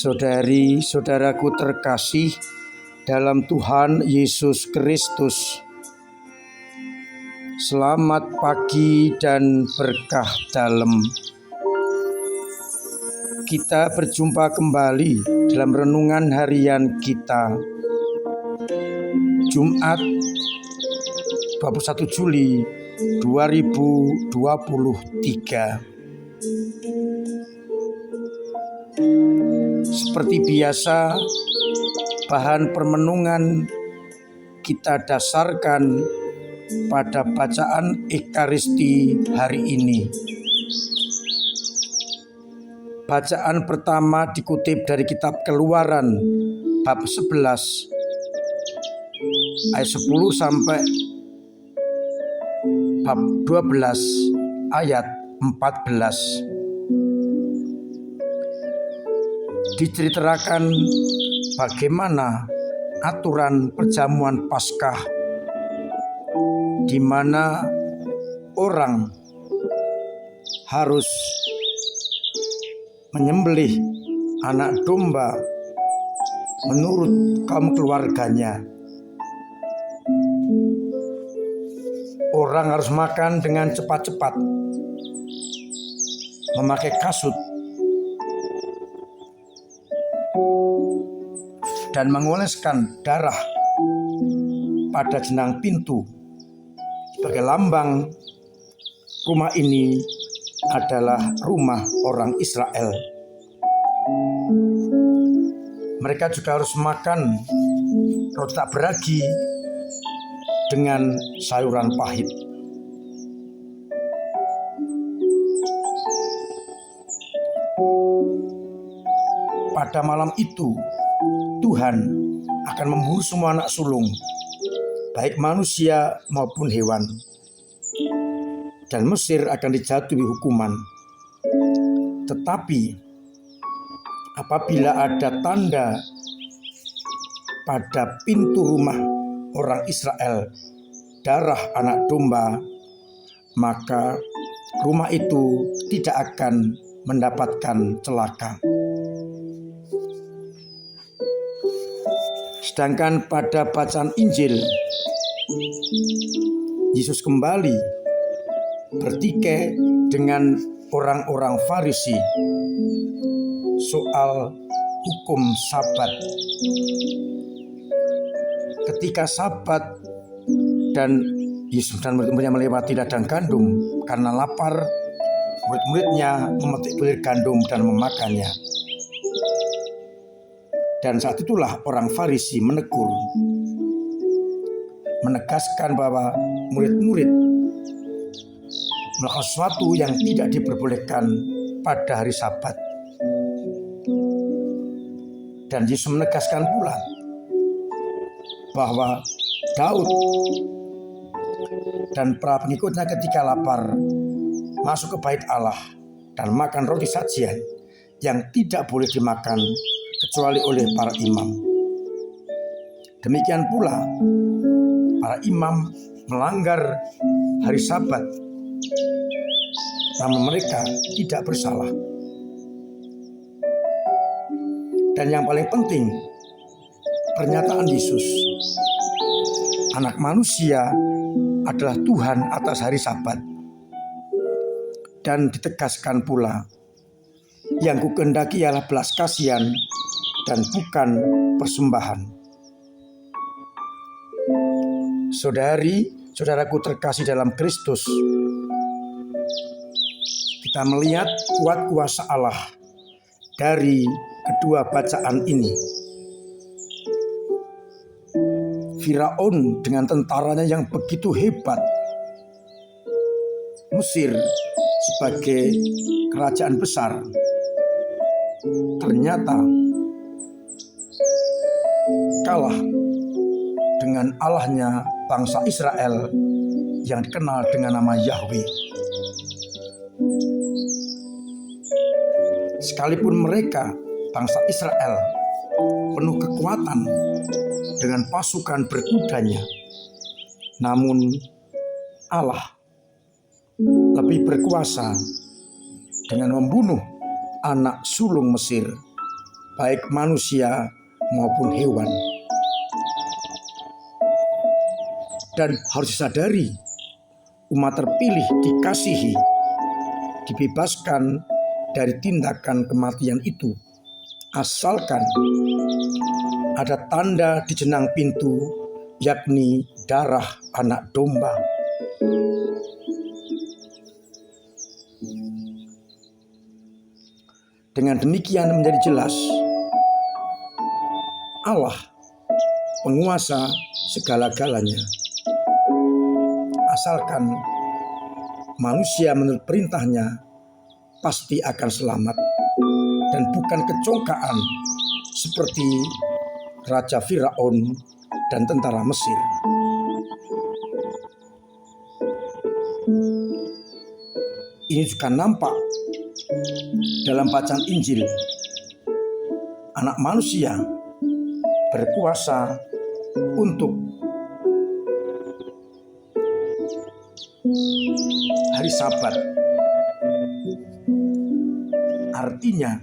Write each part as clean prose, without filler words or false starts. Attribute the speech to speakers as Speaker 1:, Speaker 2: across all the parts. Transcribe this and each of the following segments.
Speaker 1: Saudari-saudaraku terkasih dalam Tuhan Yesus Kristus, selamat pagi dan berkah dalam. Kita berjumpa kembali dalam renungan harian kita, Jumat 21 Juli 2023. Seperti biasa, bahan permenungan kita dasarkan pada bacaan Ekaristi hari ini. Bacaan pertama dikutip dari kitab Keluaran bab 11 ayat 10 sampai bab 12 ayat 14. Diceritakan bagaimana aturan perjamuan Paskah, di mana orang harus menyembelih anak domba menurut kaum keluarganya. Orang harus makan dengan cepat-cepat, memakai kasut, dan mengoleskan darah pada jenang pintu sebagai lambang rumah ini adalah rumah orang Israel. Mereka juga harus makan roti tak beragi dengan sayuran pahit. Pada malam itu Tuhan akan membunuh semua anak sulung, baik manusia maupun hewan, dan Mesir akan dijatuhi hukuman. Tetapi apabila ada tanda pada pintu rumah orang Israel, darah anak domba, maka rumah itu tidak akan mendapatkan celaka. Sedangkan pada bacaan Injil, Yesus kembali bertikai dengan orang-orang Farisi soal hukum Sabat. Ketika Sabat dan Yesus dan murid-muridnya melewati ladang gandum, karena lapar, murid-muridnya memetik bulir gandum dan memakannya. Dan saat itulah orang Farisi menegur, menegaskan bahwa murid-murid melakukan sesuatu yang tidak diperbolehkan pada hari Sabat. Dan Yesus menegaskan pula bahwa Daud dan para pengikutnya ketika lapar masuk ke bait Allah dan makan roti sajian yang tidak boleh dimakan kecuali oleh para imam. Demikian pula para imam melanggar hari Sabat, namun mereka tidak bersalah. Dan yang paling penting, pernyataan Yesus, anak manusia adalah Tuhan atas hari Sabat. Dan ditegaskan pula, yang kukehendaki ialah belas kasihan dan bukan persembahan. Saudari-saudaraku terkasih dalam Kristus, kita melihat kuat kuasa Allah dari kedua bacaan ini. Firaun dengan tentaranya yang begitu hebat, Mesir sebagai kerajaan besar, ternyata kalah dengan Allahnya bangsa Israel yang dikenal dengan nama Yahweh. Sekalipun mereka, bangsa Israel, penuh kekuatan dengan pasukan berkudanya, namun Allah lebih berkuasa dengan membunuh anak sulung Mesir baik manusia maupun hewan. Dan harus disadari, umat terpilih dikasihi, dibebaskan dari tindakan kematian itu, asalkan ada tanda di jenang pintu, yakni darah anak domba. Dengan demikian menjadi jelas, Allah penguasa segala-galanya. Asalkan manusia menurut perintahnya, pasti akan selamat, dan bukan kecongkaan seperti Raja Firaun dan tentara Mesir. Ini juga nampak dalam bacaan Injil. Anak manusia berkuasa untuk hari Sabat. Artinya,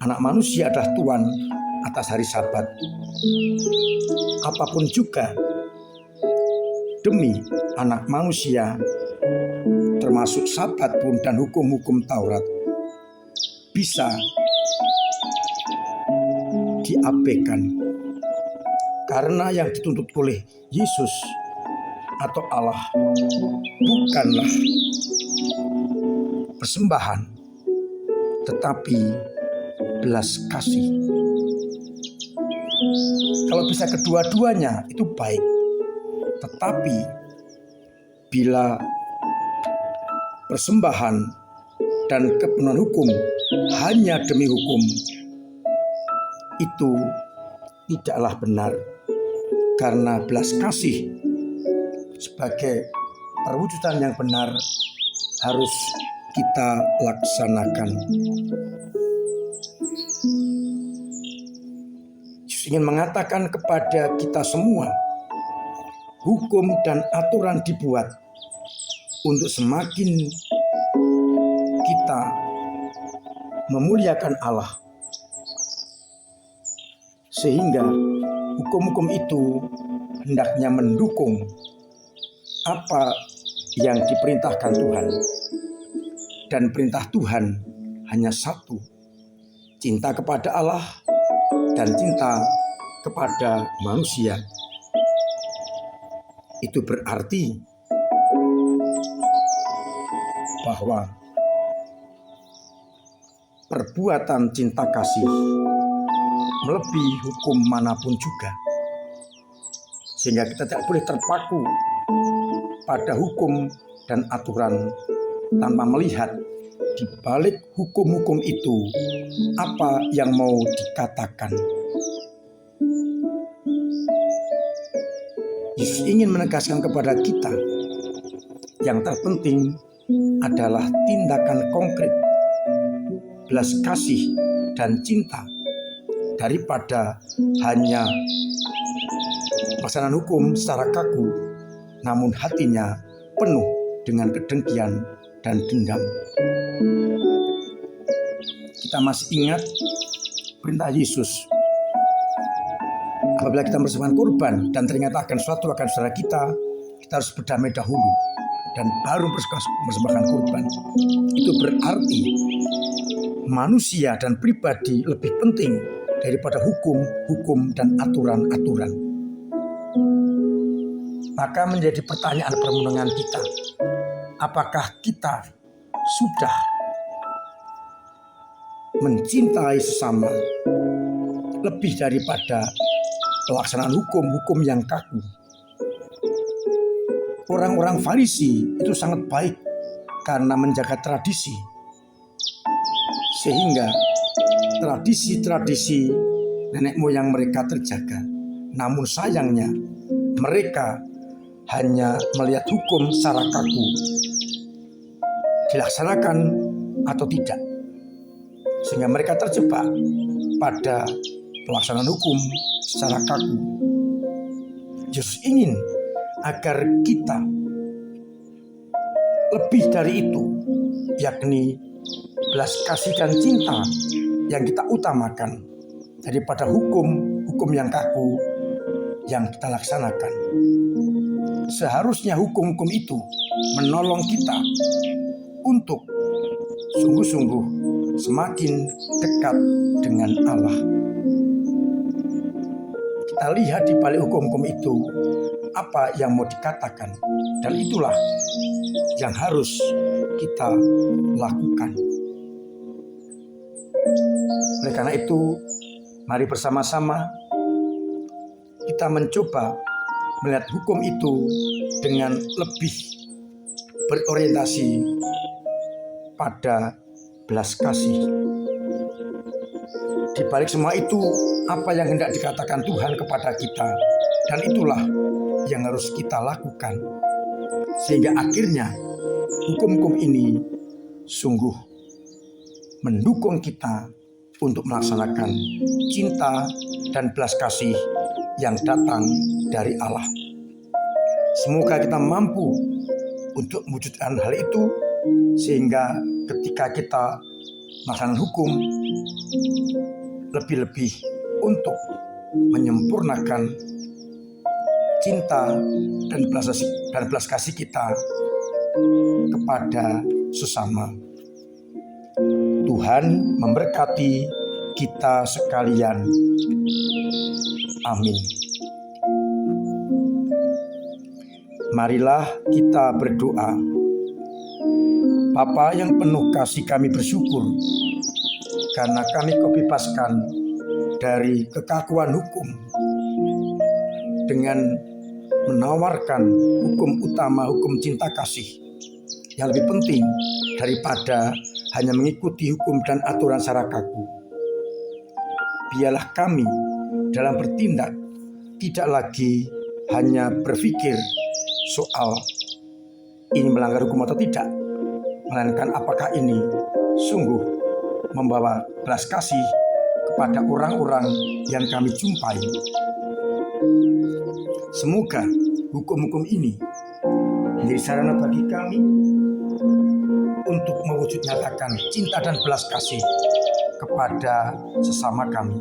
Speaker 1: anak manusia adalah Tuhan atas hari Sabat. Apapun juga demi anak manusia, termasuk Sabat pun dan hukum-hukum Taurat, bisa diabaikan. Karena yang dituntut oleh Yesus atau Allah bukanlah persembahan, tetapi belas kasih. Kalau bisa kedua-duanya itu baik. Tetapi bila persembahan dan kepenuhan hukum hanya demi hukum, itu tidaklah benar. Karena belas kasih sebagai perwujudan yang benar harus kita laksanakan. Yesus ingin mengatakan kepada kita semua, hukum dan aturan dibuat untuk semakin kita memuliakan Allah, sehingga hukum-hukum itu hendaknya mendukung apa yang diperintahkan Tuhan. Dan perintah Tuhan hanya satu, cinta kepada Allah dan cinta kepada manusia. Itu berarti bahwa perbuatan cinta kasih melebihi hukum manapun juga, sehingga kita tidak boleh terpaku pada hukum dan aturan tanpa melihat di balik hukum-hukum itu apa yang mau dikatakan. Yesus ingin menegaskan kepada kita, yang terpenting adalah tindakan konkret, belas kasih dan cinta, daripada hanya pelaksanaan hukum secara kaku, namun hatinya penuh dengan kedengkian dan dendam. Kita masih ingat perintah Yesus, apabila kita mempersembahkan kurban dan ternyata akan suatu akan saudara kita harus berdamai dahulu dan baru mempersembahkan kurban. Itu berarti manusia dan pribadi lebih penting daripada hukum-hukum dan aturan-aturan. Maka menjadi pertanyaan permenungan kita, apakah kita sudah mencintai sesama lebih daripada pelaksanaan hukum-hukum yang kaku? Orang-orang Farisi itu sangat baik karena menjaga tradisi, sehingga tradisi-tradisi nenek moyang mereka terjaga. Namun sayangnya mereka hanya melihat hukum secara kaku, dilaksanakan atau tidak, sehingga mereka terjebak pada pelaksanaan hukum secara kaku. Yesus ingin agar kita lebih dari itu, yakni belas kasih dan cinta yang kita utamakan daripada hukum yang kaku yang kita laksanakan. Seharusnya hukum-hukum itu menolong kita untuk sungguh-sungguh semakin dekat dengan Allah. Kita lihat di balik hukum-hukum itu apa yang mau dikatakan, dan itulah yang harus kita lakukan. Oleh karena itu, mari bersama-sama kita mencoba melihat hukum itu dengan lebih berorientasi pada belas kasih. Di balik semua itu, apa yang hendak dikatakan Tuhan kepada kita, dan itulah yang harus kita lakukan. Sehingga akhirnya hukum-hukum ini sungguh mendukung kita untuk melaksanakan cinta dan belas kasih yang datang dari Allah. Semoga kita mampu untuk mewujudkan hal itu, sehingga ketika kita melaksanakan hukum, lebih-lebih untuk menyempurnakan cinta dan belas kasih kita kepada sesama. Tuhan memberkati kita sekalian. Amin. Marilah kita berdoa. Bapa yang penuh kasih, kami bersyukur karena kami Kau bebaskan dari kekakuan hukum dengan menawarkan hukum utama, hukum cinta kasih yang lebih penting daripada hanya mengikuti hukum dan aturan secara kaku. Biarlah kami dalam bertindak tidak lagi hanya berpikir soal ini melanggar hukum atau tidak, melainkan apakah ini sungguh membawa belas kasih kepada orang-orang yang kami jumpai. Semoga hukum-hukum ini menjadi sarana bagi kami untuk mewujud nyatakan cinta dan belas kasih kepada sesama kami.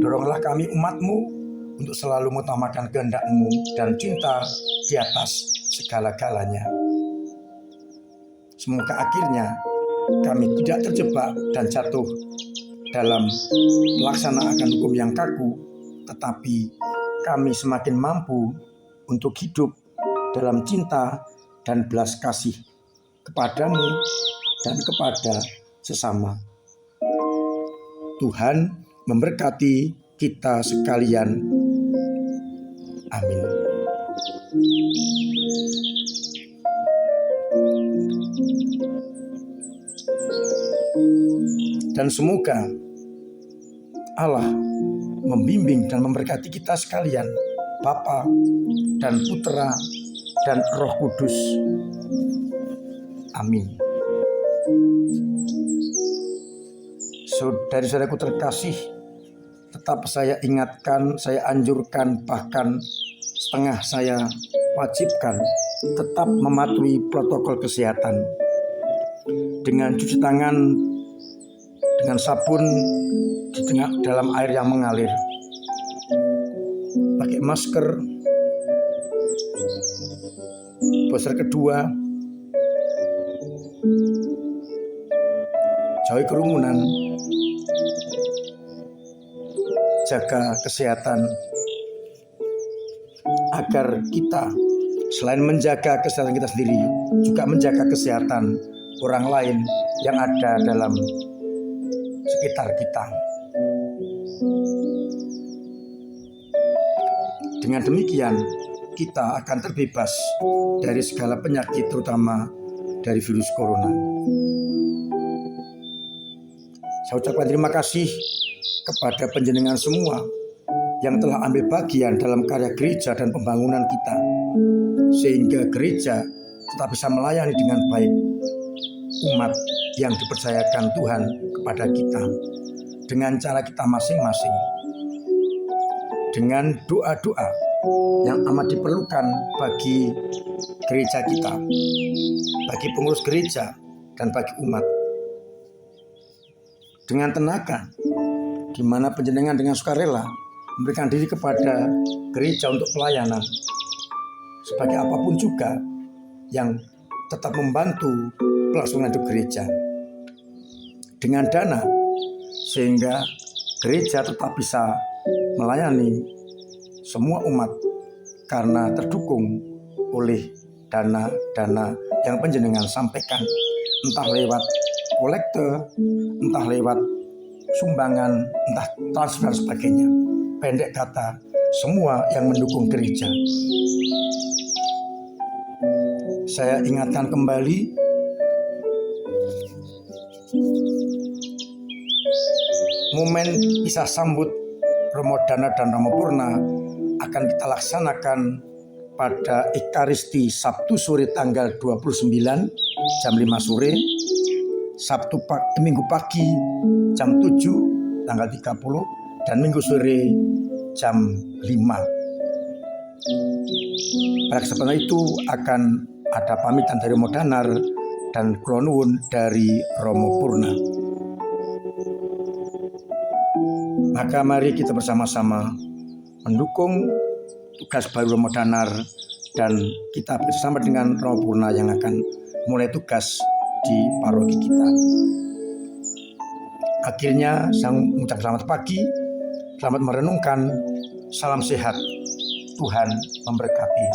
Speaker 1: Doronglah kami umat-Mu untuk selalu mengutamakan kehendak-Mu dan cinta di atas segala-galanya. Semoga akhirnya kami tidak terjebak dan jatuh dalam pelaksanaan hukum yang kaku, tetapi kami semakin mampu untuk hidup dalam cinta dan belas kasih kepadamu dan kepada sesama. Tuhan memberkati kita sekalian. Amin. Dan semoga Allah membimbing dan memberkati kita sekalian, Bapa dan Putra dan Roh Kudus. Amin. Saudara-saudaraku terkasih, tetap saya ingatkan, saya anjurkan, bahkan setengah saya wajibkan tetap mematuhi protokol kesehatan dengan cuci tangan dengan sabun di dalam air yang mengalir, pakai masker, booster kedua, jauhi kerumunan, jaga kesehatan, agar kita selain menjaga kesehatan kita sendiri, juga menjaga kesehatan orang lain yang ada dalam sekitar kita. Dengan demikian, kita akan terbebas dari segala penyakit, terutama dari virus corona. Saya ucapkan terima kasih kepada panjenengan semua yang telah ambil bagian dalam karya gereja dan pembangunan kita, sehingga gereja tetap bisa melayani dengan baik umat yang dipercayakan Tuhan kepada kita dengan cara kita masing-masing, dengan doa-doa yang amat diperlukan bagi gereja kita, bagi pengurus gereja, dan bagi umat. dengan tenaga, di mana panjenengan dengan sukarela memberikan diri kepada gereja untuk pelayanan, sebagai apapun juga yang tetap membantu pelaksanaan hidup gereja. Dengan dana, sehingga gereja tetap bisa melayani semua umat karena terdukung oleh dana-dana yang panjenengan sampaikan, entah lewat kolekte, entah lewat sumbangan, entah transfer dan sebagainya. Pendek kata, semua yang mendukung gereja. Saya ingatkan kembali momen pisah sambut Romo Dana dan Romo Purna akan kita laksanakan pada Ekaristi Sabtu sore tanggal 29 jam 5 sore, Minggu pagi jam 7 tanggal 30, dan Minggu sore jam 5. Pada kesempatan itu akan ada pamitan dari Romo Danar dan kula nuwun dari Romo Purna. Maka mari kita bersama-sama mendukung tugas baru Romo Danar, dan kita bersama dengan Romo Purna yang akan mulai tugas di paroki kita. Akhirnya saya mengucapkan selamat pagi, selamat merenungkan, salam sehat, Tuhan memberkati.